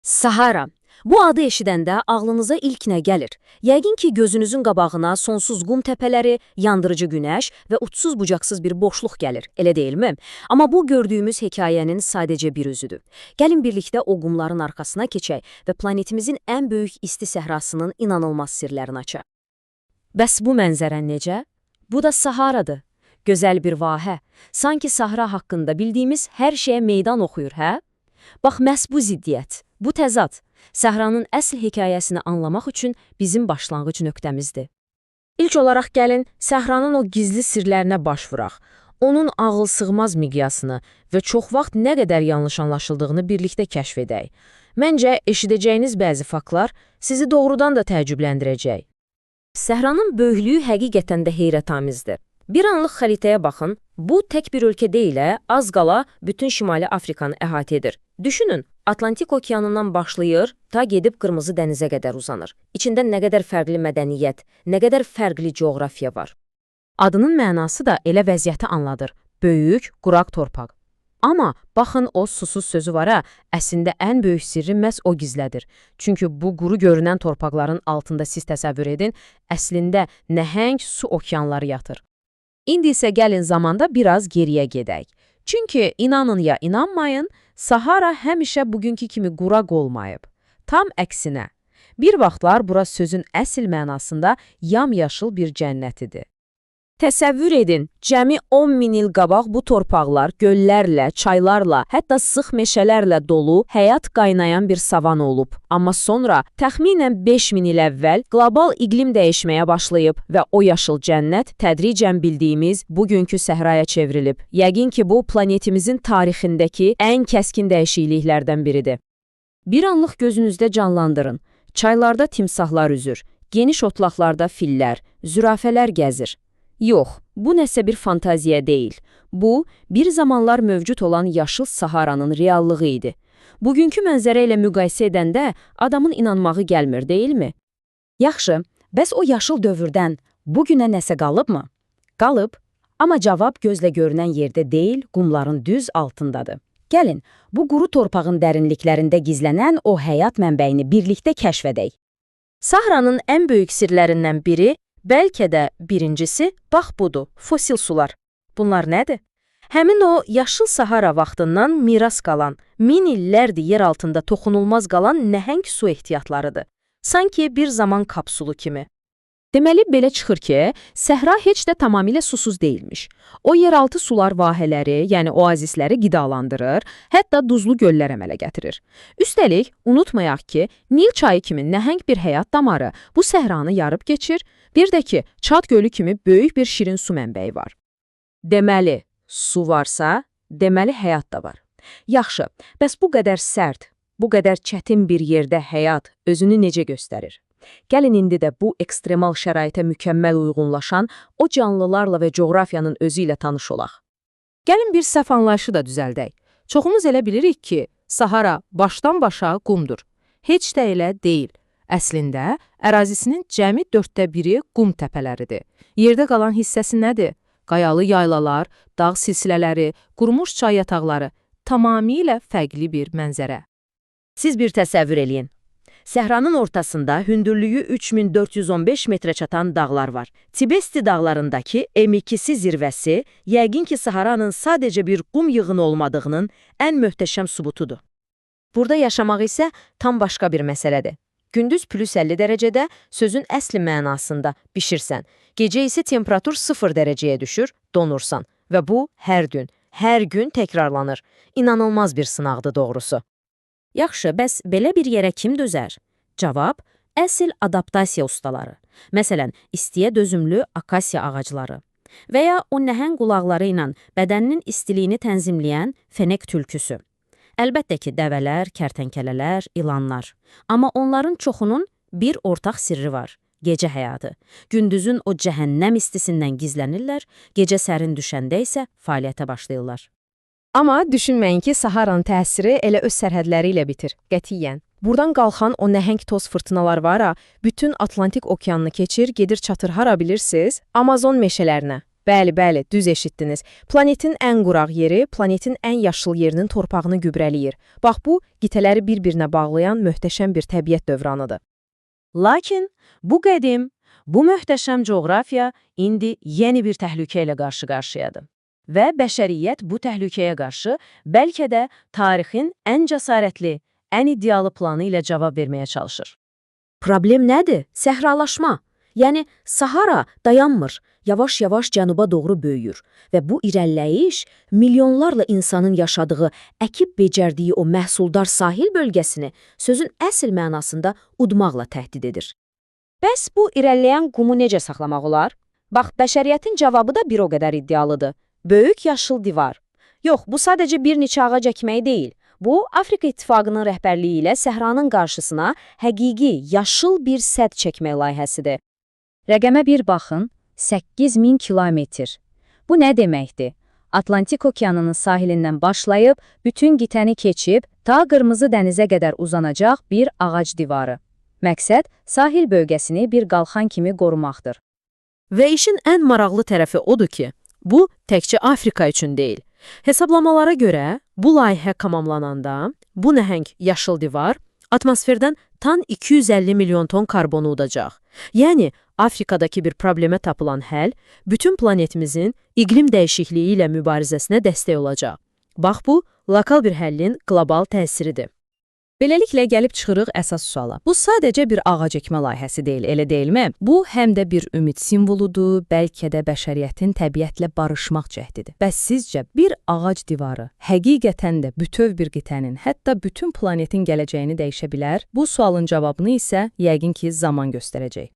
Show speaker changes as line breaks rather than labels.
Sahara. Bu adı eşidəndə ağlınıza ilk nə gəlir? Yəqin ki, gözünüzün qabağına sonsuz qum təpələri, yandırıcı günəş və uçsuz-bucaqsız bir boşluq gəlir, elə deyilmi? Amma bu gördüyümüz hekayənin sadəcə bir üzüdür. Gəlin birlikdə o qumların arxasına keçək və planetimizin ən böyük isti səhrasının inanılmaz sirlərini açaq. Bəs bu mənzərə necə? Bu da Saharadır. Gözəl bir vahə. Sanki sahra haqqında bildiyimiz hər şeyə meydan oxuyur, hə? Bax, məhz bu ziddiyyət, bu təzad, səhranın əsl hekayəsini anlamaq üçün bizim başlanğıc nöqtəmizdir. İlk olaraq gəlin, səhranın o gizli sirlərinə baş vuraq. Onun ağılsığmaz miqyasını və çox vaxt nə qədər yanlış anlaşıldığını birlikdə kəşf edək. Məncə, eşidəcəyiniz bəzi faktlar sizi doğrudan da təəccübləndirəcək. Səhranın böyüklüyü həqiqətən də heyrətamizdir. Bir anlıq xəritəyə baxın, bu tək bir ölkə deyil, az qala bütün Şimali Afrikanı əhatə edir. Düşünün, Atlantik okeanından başlayır, ta gedib Qırmızı dənizə qədər uzanır. İçində nə qədər fərqli mədəniyyət, nə qədər fərqli coğrafiya var. Adının mənası da elə vəziyyəti anladır. Böyük, quraq torpaq. Amma baxın o susuz sözü var, əslində ən böyük sirri məhz o gizlədir. Çünki bu quru görünən torpaqların altında siz təsəvvür edin, əslində nəhəng su okeanları yatır. İndi isə gəlin zamanda biraz geriyə gedək. Çünki inanın ya inanmayın, Sahara həmişə bugünkü kimi quraq olmayıb. Tam əksinə. Bir vaxtlar bura sözün əsl mənasında yamyaşıl bir cənnət idi. Təsəvvür edin, cəmi 10 min il qabaq bu torpaqlar göllərlə, çaylarla, hətta sıx meşələrlə dolu, həyat qaynayan bir savan olub. Amma sonra təxminən 5 min il əvvəl qlobal iqlim dəyişməyə başlayıb və o yaşıl cənnət tədricən bildiyimiz bugünkü səhraya çevrilib. Yəqin ki, bu planetimizin tarixindəki ən kəskin dəyişikliklərdən biridir. Bir anlıq gözünüzdə canlandırın. Çaylarda timsahlar üzür, geniş otlaqlarda fillər, zürafələr gəzir. Yox, bu nəsə bir fantaziya deyil. Bu, bir zamanlar mövcud olan yaşıl Saharanın reallığı idi. Bugünkü mənzərə ilə müqayisə edəndə adamın inanmağı gəlmir, deyilmi? Yaxşı, bəs o yaşıl dövrdən bugünə nəsə qalıbmı? Qalıb, amma cavab gözlə görünən yerdə deyil, qumların düz altındadır. Gəlin, bu quru torpağın dərinliklərində gizlənən o həyat mənbəyini birlikdə kəşf edək. Sahranın ən böyük sirlərindən biri, bəlkə də birincisi, bax budur, fosil sular. Bunlar nədir? Həmin o yaşıl Sahara vaxtından miras qalan, min illərdir yer altında toxunulmaz qalan nəhəng su ehtiyatlarıdır. Sanki bir zaman kapsulu kimi. Deməli, belə çıxır ki, səhra heç də tamamilə susuz deyilmiş. O yeraltı sular vahələri, yəni oazisləri qidalandırır, hətta duzlu göllər əmələ gətirir. Üstəlik, unutmayaq ki, Nil çayı kimi nəhəng bir həyat damarı bu səhranı yarıb keçir, bir də ki, Çad gölü kimi böyük bir şirin su mənbəyi var. Deməli, su varsa, deməli həyat da var. Yaxşı, bəs bu qədər sərt, bu qədər çətin bir yerdə həyat özünü necə göstərir? Gəlin indi də bu ekstremal şəraitə mükəmməl uyğunlaşan o canlılarla və coğrafiyanın özü ilə tanış olaq. Gəlin bir səhv anlayışı da düzəldək. Çoxumuz elə bilirik ki, Sahara başdan başa qumdur. Heç də elə deyil. Əslində, ərazisinin cəmi 1/4 qum təpələridir. Yerdə qalan hissəsi nədir? Qayalı yaylalar, dağ silsilələri, qurumuş çay yataqları, tamamilə fərqli bir mənzərə. Siz bir təsəvvür eləyin. Səhranın ortasında hündürlüyü 3415 metrə çatan dağlar var. Tibesti dağlarındakı M2-si zirvəsi, yəqin ki, Saharanın sadəcə bir qum yığını olmadığının ən möhtəşəm sübutudur. Burada yaşamaq isə tam başqa bir məsələdir. Gündüz +50 dərəcədə sözün əsli mənasında bişirsən, gecə isə temperatur 0 dərəcəyə düşür, donursan və bu hər gün təkrarlanır. İnanılmaz bir sınaqdır doğrusu. Yaxşı, bəs belə bir yerə kim dözər? Cavab, əsl adaptasiya ustaları. Məsələn, istiyə dözümlü akasiya ağacları və ya o nəhəng qulaqları ilə bədəninin istiliyini tənzimləyən fenek tülküsü. Əlbəttə ki, dəvələr, kərtənkələlər, ilanlar. Amma onların çoxunun bir ortaq sirri var. Gecə həyatı. Gündüzün o cəhənnəm istisindən gizlənirlər, gecə sərin düşəndə isə fəaliyyətə başlayırlar. Amma düşünməyin ki, Saharanın təsiri elə öz sərhədləri ilə bitir, qətiyyən. Buradan qalxan o nəhəng toz fırtınalar var, bütün Atlantik okeanını keçir, gedir çatır hara bilirsiniz? Amazon meşələrinə.
Bəli, bəli, düz eşitdiniz. Planetin ən quraq yeri, planetin ən yaşıl yerinin torpağını gübrələyir. Bax, bu, qitələri bir-birinə bağlayan möhtəşəm bir təbiət dövranıdır.
Lakin bu qədim, bu möhtəşəm coğrafiya indi yeni bir təhlükə ilə qarşı-qarşıyadır. Və bəşəriyyət bu təhlükəyə qarşı bəlkə də tarixin ən cəsarətli, ən iddialı planı ilə cavab verməyə çalışır.
Problem nədir? Səhralaşma. Yəni, Sahara dayanmır, yavaş-yavaş cənuba doğru böyüyür və bu irəliləyiş milyonlarla insanın yaşadığı, əkib becərdiyi o məhsuldar sahil bölgəsini sözün əsl mənasında udmaqla təhdid edir. Bəs bu irəliləyən qumu necə saxlamaq olar? Bax, bəşəriyyətin cavabı da bir o qədər iddialıdır. Böyük yaşıl divar. Yox, bu sadəcə bir neçə ağac əkmək deyil. Bu, Afrika İttifaqının rəhbərliyi ilə səhranın qarşısına həqiqi, yaşıl bir sədd çəkmək layihəsidir.
Rəqəmə bir baxın, 8000 kilometr. Bu nə deməkdir? Atlantik okeanının sahilindən başlayıb, bütün qitəni keçib, ta Qırmızı dənizə qədər uzanacaq bir ağac divarı. Məqsəd, sahil bölgəsini bir qalxan kimi qorumaqdır.
Və işin ən maraqlı tərəfi odur ki, bu təkcə Afrika üçün deyil. Hesablamalara görə, bu layihə tamamlananda, bu nəhəng yaşıl divar atmosferdən tam 250 milyon ton karbonu udacaq. Yəni, Afrikadakı bir problemə tapılan həll, bütün planetimizin iqlim dəyişikliyi ilə mübarizəsinə dəstək olacaq. Bax, bu, lokal bir həllin qlobal təsiridir. Beləliklə, gəlib çıxırıq əsas suala. Bu sadəcə bir ağac əkmə layihəsi deyil, elə deyilmi? Bu, həm də bir ümid simvoludur, bəlkə də bəşəriyyətin təbiətlə barışmaq cəhdidir. Bəs sizcə, bir ağac divarı həqiqətən də bütöv bir qitənin, hətta bütün planetin gələcəyini dəyişə bilər? Bu sualın cavabını isə yəqin ki, zaman göstərəcək.